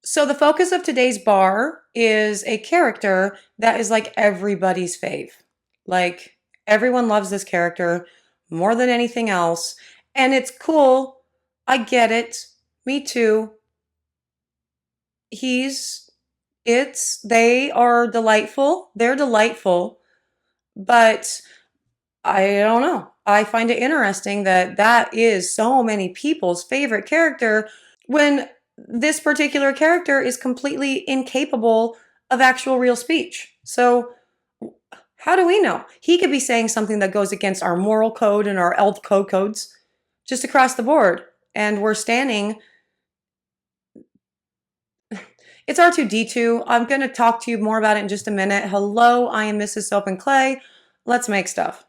So the focus of today's bar is a character that is like everybody's fave. Like everyone loves this character more than anything else. And it's cool. I get it. Me too. They are delightful. They're delightful. But I don't know. I find it interesting that that is so many people's favorite character when this particular character is completely incapable of actual real speech. So, how do we know? He could be saying something that goes against our moral code and our elf code codes just across the board. And we're standing. It's R2D2. I'm going to talk to you more about it in just a minute. Hello, I am Mrs. Soap and Clay. Let's make stuff.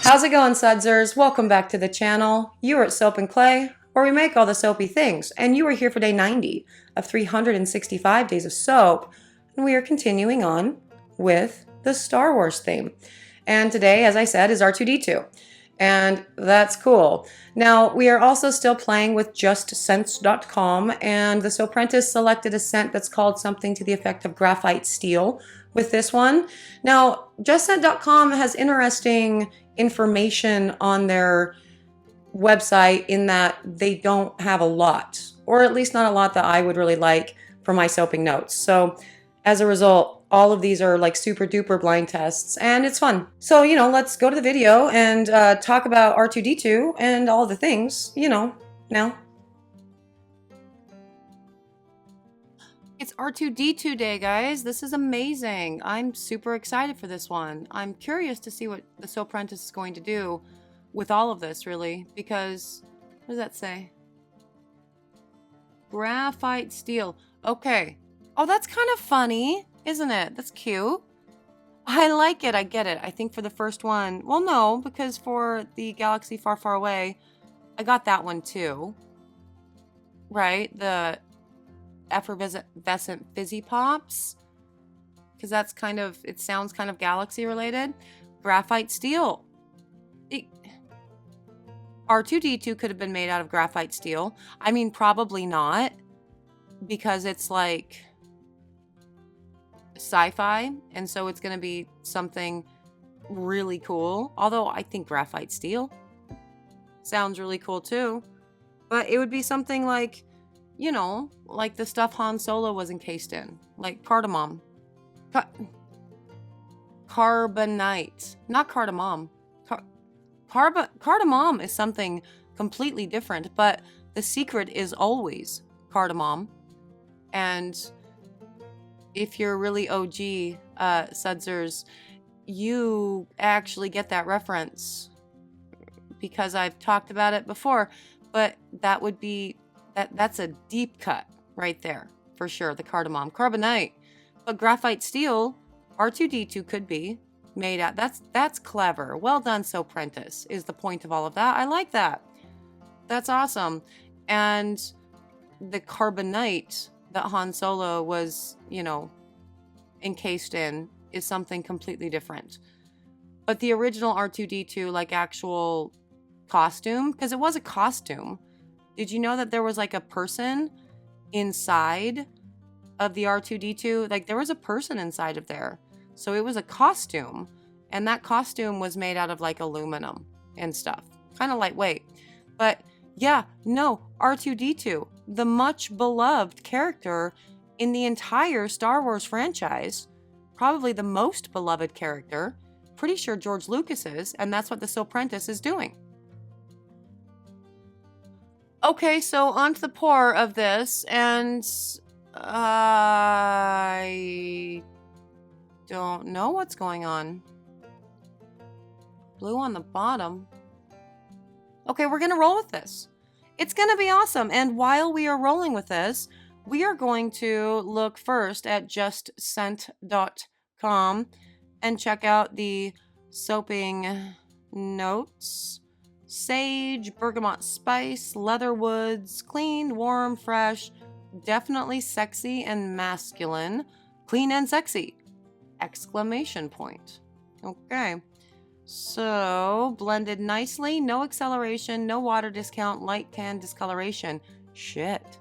How's it going, Sudzers? Welcome back to the channel. You are at Soap and Clay, where we make all the soapy things, and you are here for day 90 of 365 days of soap, and we are continuing on with the Star Wars theme. And today, as I said, is R2D2, and that's cool. Now, we are also still playing with justscents.com, and the Soaprentice selected a scent that's called something to the effect of graphite steel with this one. Now, justscent.com has interesting information on their website in that they don't have a lot, or at least not a lot that I would really like for my soaping notes. So as a result, all of these are like super duper blind tests, and it's fun. So, let's go to the video and talk about R2D2 and all the things, now. It's R2D2 day, guys. This is amazing. I'm super excited for this one. I'm curious to see what the Soaprentice is going to do with all of this, really, because, what does that say? Graphite steel. Okay. Oh, that's kind of funny, isn't it? That's cute. I like it. I get it. I think for the first one, well, no, because for the Galaxy Far, Far Away, I got that one too. Right? The effervescent fizzy pops, because that's it sounds kind of galaxy related. Graphite steel. R2D2 could have been made out of graphite steel. I mean, probably not, because it's like sci-fi, and so it's going to be something really cool. Although I think graphite steel sounds really cool too. But it would be something like, like the stuff Han Solo was encased in, like cardamom. Carbonite, not cardamom. Cardamom is something completely different, but the secret is always cardamom. And if you're really OG Sudzers, you actually get that reference because I've talked about it before, but that would be that's a deep cut right there for sure, the cardamom. Carbonite. But graphite steel, R2D2 could be made out. That's clever. Well done, Soaprentice, is the point of all of that. I like that. That's awesome. And the carbonite that Han Solo was, encased in is something completely different. But the original R2D2, like actual costume, because it was a costume. Did you know that there was like a person inside of the R2D2? Like there was a person inside of there. So it was a costume. And that costume was made out of like aluminum and stuff. Kind of lightweight. But yeah, no, R2-D2, the much beloved character in the entire Star Wars franchise, probably the most beloved character. Pretty sure George Lucas is, and that's what the Soaprentice is doing. Okay, so on to the pour of this, and I don't know what's going on. Blue on the bottom. Okay, we're gonna roll with this. It's gonna be awesome, and while we are rolling with this, we are going to look first at justscent.com and check out the soaping notes. Sage, bergamot spice, leather woods, clean, warm, fresh, definitely sexy and masculine, clean and sexy, exclamation point. Okay, so blended nicely, no acceleration, no water discount, light tan discoloration. Shit.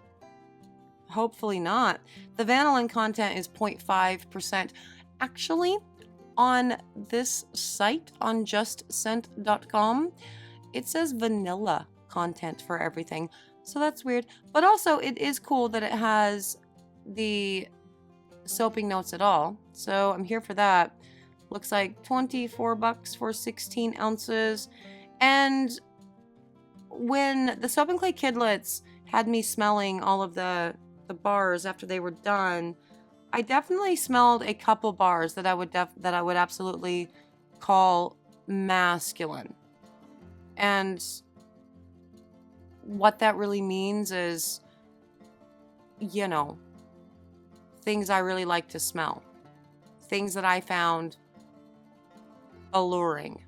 Hopefully not. The vanillin content is 0.5%. Actually, on this site, on justscent.com, it says vanilla content for everything. So that's weird. But also, it is cool that it has the soaping notes at all. So I'm here for that. Looks like $24 for 16 ounces. And when the Soap and Clay Kidlets had me smelling all of the bars after they were done, I definitely smelled a couple bars that I would absolutely call masculine. And what that really means is, you know, things I really like to smell. Things that I found alluring.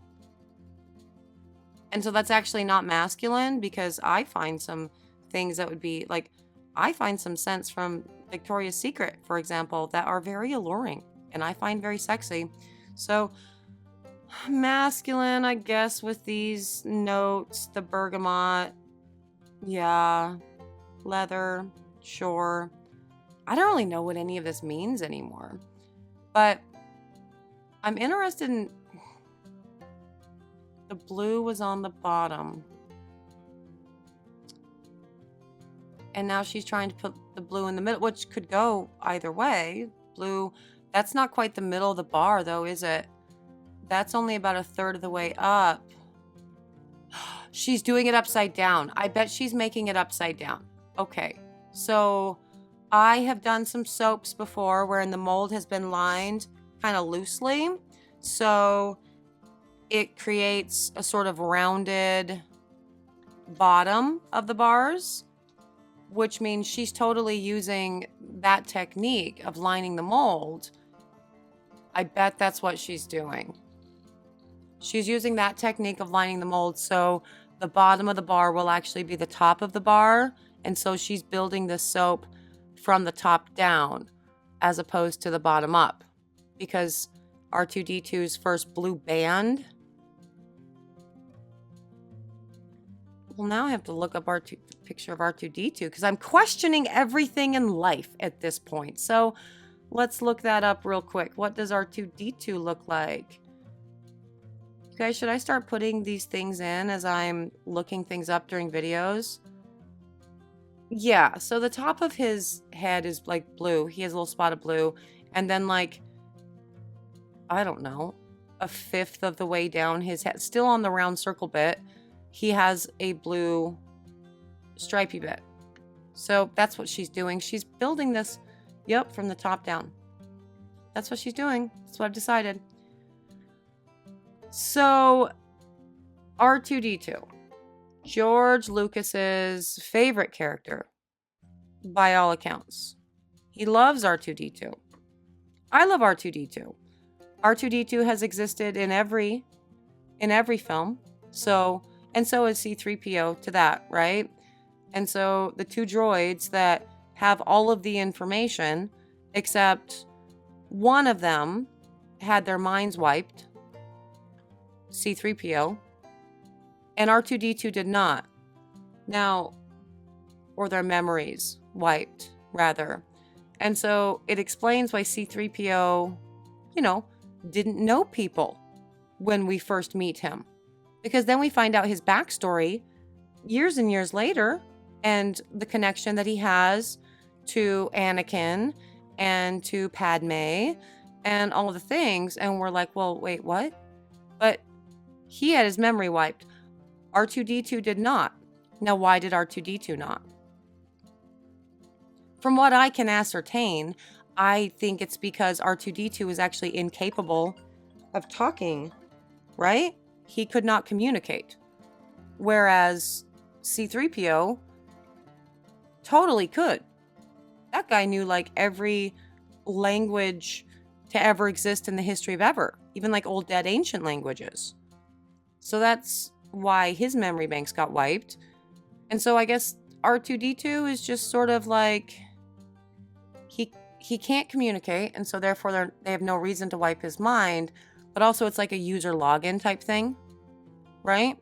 And so that's actually not masculine, because I find some things that would be like, I find some scents from Victoria's Secret, for example, that are very alluring and I find very sexy. So masculine, I guess, with these notes, the bergamot, yeah, leather, sure. I don't really know what any of this means anymore, but I'm interested in, the blue was on the bottom. And now she's trying to put the blue in the middle, which could go either way. Blue, that's not quite the middle of the bar though, is it? That's only about a third of the way up. She's doing it upside down. I bet she's making it upside down. Okay, so I have done some soaps before wherein the mold has been lined kind of loosely. So it creates a sort of rounded bottom of the bars, which means she's totally using that technique of lining the mold. I bet that's what she's doing. She's using that technique of lining the mold, so the bottom of the bar will actually be the top of the bar, and so she's building the soap from the top down as opposed to the bottom up, because R2-D2's first blue band. Well, now I have to look up picture of R2-D2 because I'm questioning everything in life at this point. So let's look that up real quick. What does R2-D2 look like? You guys, should I start putting these things in as I'm looking things up during videos? Yeah, so the top of his head is like blue. He has a little spot of blue. And then like, I don't know, a fifth of the way down his head, still on the round circle bit, he has a blue stripey bit. So that's what she's doing. She's building this, yep, from the top down. That's what she's doing. That's what I've decided. So R2-D2, George Lucas's favorite character, by all accounts. He loves R2-D2. I love R2-D2. R2-D2 has existed in every film. So, and so is C-3PO to that, right? And so the two droids that have all of the information, except one of them had their minds wiped, C-3PO, and R2-D2 did not. Now, or their memories wiped, rather. And so it explains why C-3PO, didn't know people when we first meet him. Because then we find out his backstory years and years later, and the connection that he has to Anakin and to Padme and all the things. And we're like, well, wait, what? But he had his memory wiped. R2-D2 did not. Now, why did R2-D2 not? From what I can ascertain, I think it's because R2-D2 is actually incapable of talking, right? He could not communicate. Whereas C-3PO totally could. That guy knew like every language to ever exist in the history of ever, even like old dead ancient languages. So that's why his memory banks got wiped. And so I guess R2-D2 is just sort of like he can't communicate, and so therefore they have no reason to wipe his mind, but also it's like a user login type thing, right?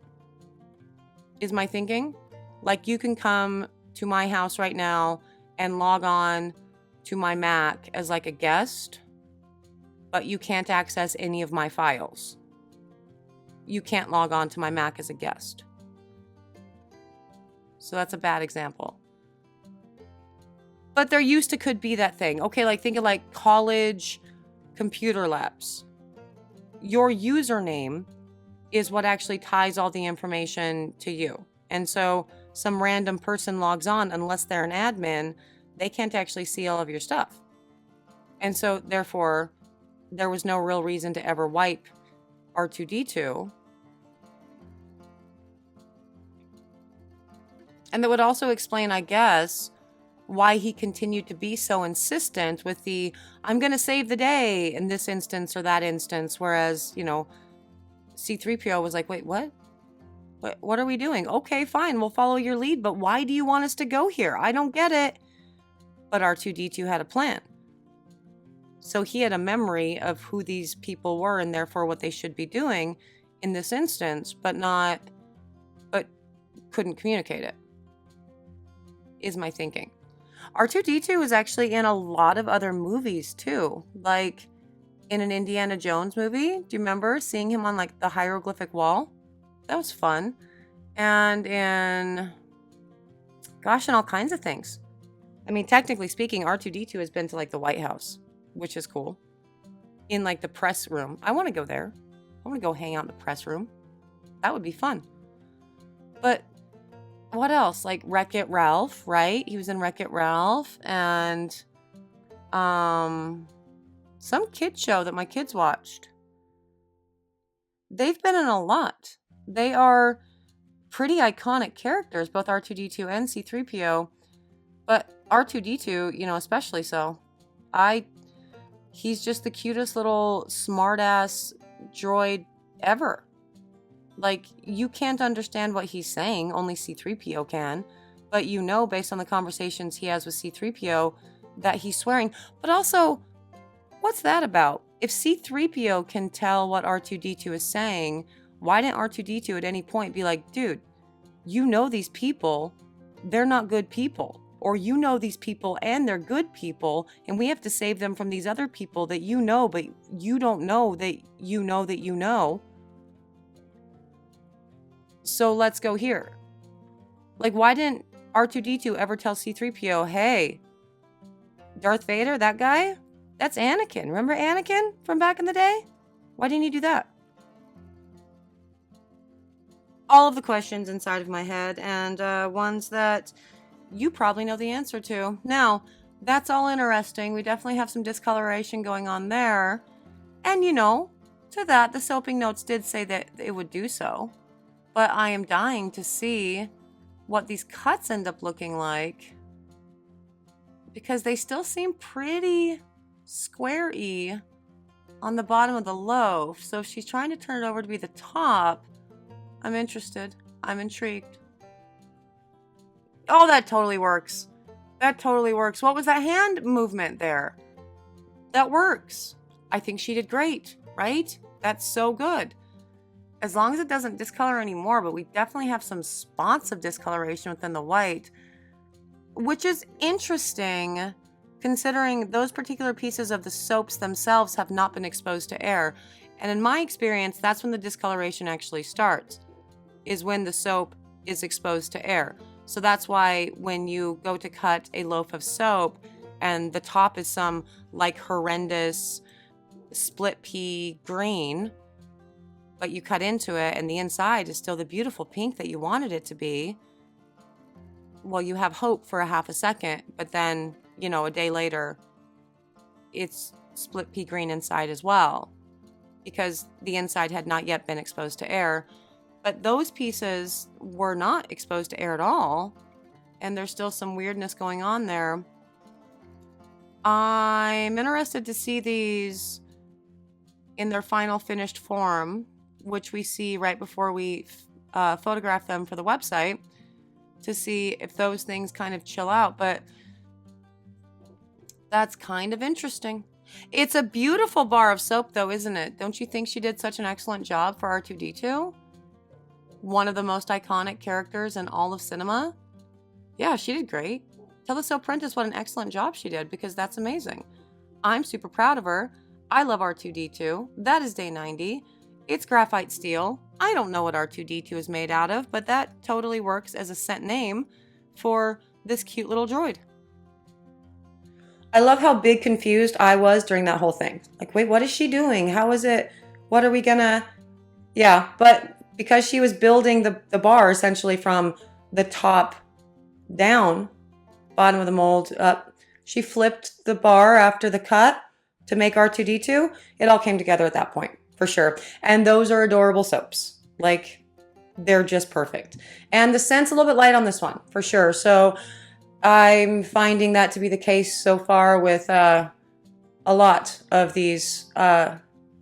Is my thinking. Like you can come to my house right now and log on to my Mac as like a guest, but you can't access any of my files. You can't log on to my Mac as a guest. So that's a bad example. But there used to could be that thing. Okay, like think of like college computer labs. Your username is what actually ties all the information to you. And so some random person logs on, unless they're an admin, they can't actually see all of your stuff. And so therefore, there was no real reason to ever wipe R2-D2. And that would also explain, I guess, why he continued to be so insistent with the, I'm going to save the day in this instance or that instance. Whereas, C-3PO was like, wait, what? What are we doing? Okay, fine. We'll follow your lead. But why do you want us to go here? I don't get it. But R2-D2 had a plan. So he had a memory of who these people were and therefore what they should be doing in this instance, but couldn't communicate it, is my thinking. R2-D2 was actually in a lot of other movies too, like in an Indiana Jones movie. Do you remember seeing him on like the hieroglyphic wall? That was fun. And in, and all kinds of things. I mean, technically speaking, R2-D2 has been to like the White House, which is cool. In like the press room. I want to go there. I want to go hang out in the press room. That would be fun. But what else? Like Wreck-It Ralph, right? He was in Wreck-It Ralph, and some kid show that my kids watched. They've been in a lot. They are pretty iconic characters, both R2-D2 and C-3PO, but R2-D2, especially so. He's just the cutest little smartass droid ever. Like, you can't understand what he's saying, only C-3PO can, but based on the conversations he has with C-3PO, that he's swearing. But also, what's that about? If C-3PO can tell what R2-D2 is saying, why didn't R2-D2 at any point be like, dude, these people, they're not good people. Or these people and they're good people, and we have to save them from these other people that but you don't know that you know. So let's go here. Like, why didn't R2-D2 ever tell C-3PO, hey, Darth Vader, that guy? That's Anakin. Remember Anakin from back in the day? Why didn't he do that? All of the questions inside of my head, and ones that you probably know the answer to. Now, that's all interesting. We definitely have some discoloration going on there. And to that, the soaping notes did say that it would do so. But I am dying to see what these cuts end up looking like, because they still seem pretty square-y on the bottom of the loaf. So if she's trying to turn it over to be the top, I'm interested. I'm intrigued. Oh, that totally works. That totally works. What was that hand movement there? That works. I think she did great, right? That's so good. As long as it doesn't discolor anymore, but we definitely have some spots of discoloration within the white, which is interesting considering those particular pieces of the soaps themselves have not been exposed to air. And in my experience, that's when the discoloration actually starts, is when the soap is exposed to air. So that's why when you go to cut a loaf of soap and the top is some like horrendous split pea green, but you cut into it and the inside is still the beautiful pink that you wanted it to be, well, you have hope for a half a second, but then, you know, a day later, it's split pea green inside as well, because the inside had not yet been exposed to air. But those pieces were not exposed to air at all, and there's still some weirdness going on there. I'm interested to see these in their final finished form, which we see right before we photograph them for the website, to see if those things kind of chill out. But that's kind of interesting. It's a beautiful bar of soap though, isn't it? Don't you think she did such an excellent job for R2-D2? One of the most iconic characters in all of cinema. Yeah, she did great. Tell the Soaprentice what an excellent job she did, because that's amazing. I'm super proud of her. I love R2-D2. That is day 90. It's graphite steel. I don't know what R2-D2 is made out of, but that totally works as a scent name for this cute little droid. I love how big confused I was during that whole thing. Like, wait, what is she doing? How is it? What are we gonna... Yeah, but because she was building the bar essentially from the top down, bottom of the mold up, she flipped the bar after the cut to make R2-D2. It all came together at that point, for sure. And those are adorable soaps. Like, they're just perfect. And the scent's a little bit light on this one, for sure. So I'm finding that to be the case so far with a lot of these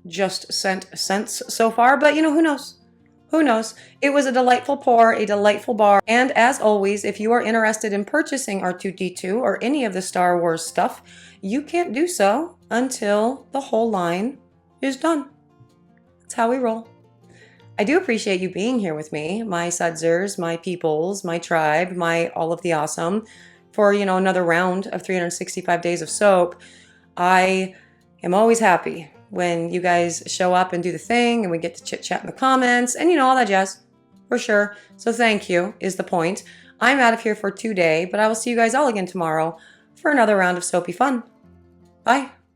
just scents so far. But, you know, who knows? Who knows? It was a delightful pour, a delightful bar. And as always, if you are interested in purchasing R2-D2 or any of the Star Wars stuff, you can't do so until the whole line is done. That's how we roll. I do appreciate you being here with me, my sudzers, my peoples, my tribe, my all of the awesome, for, you know, another round of 365 days of soap. I am always happy when you guys show up and do the thing and we get to chit chat in the comments and, you know, all that jazz, for sure. So thank you is the point. I'm out of here for today, but I will see you guys all again tomorrow for another round of soapy fun. Bye.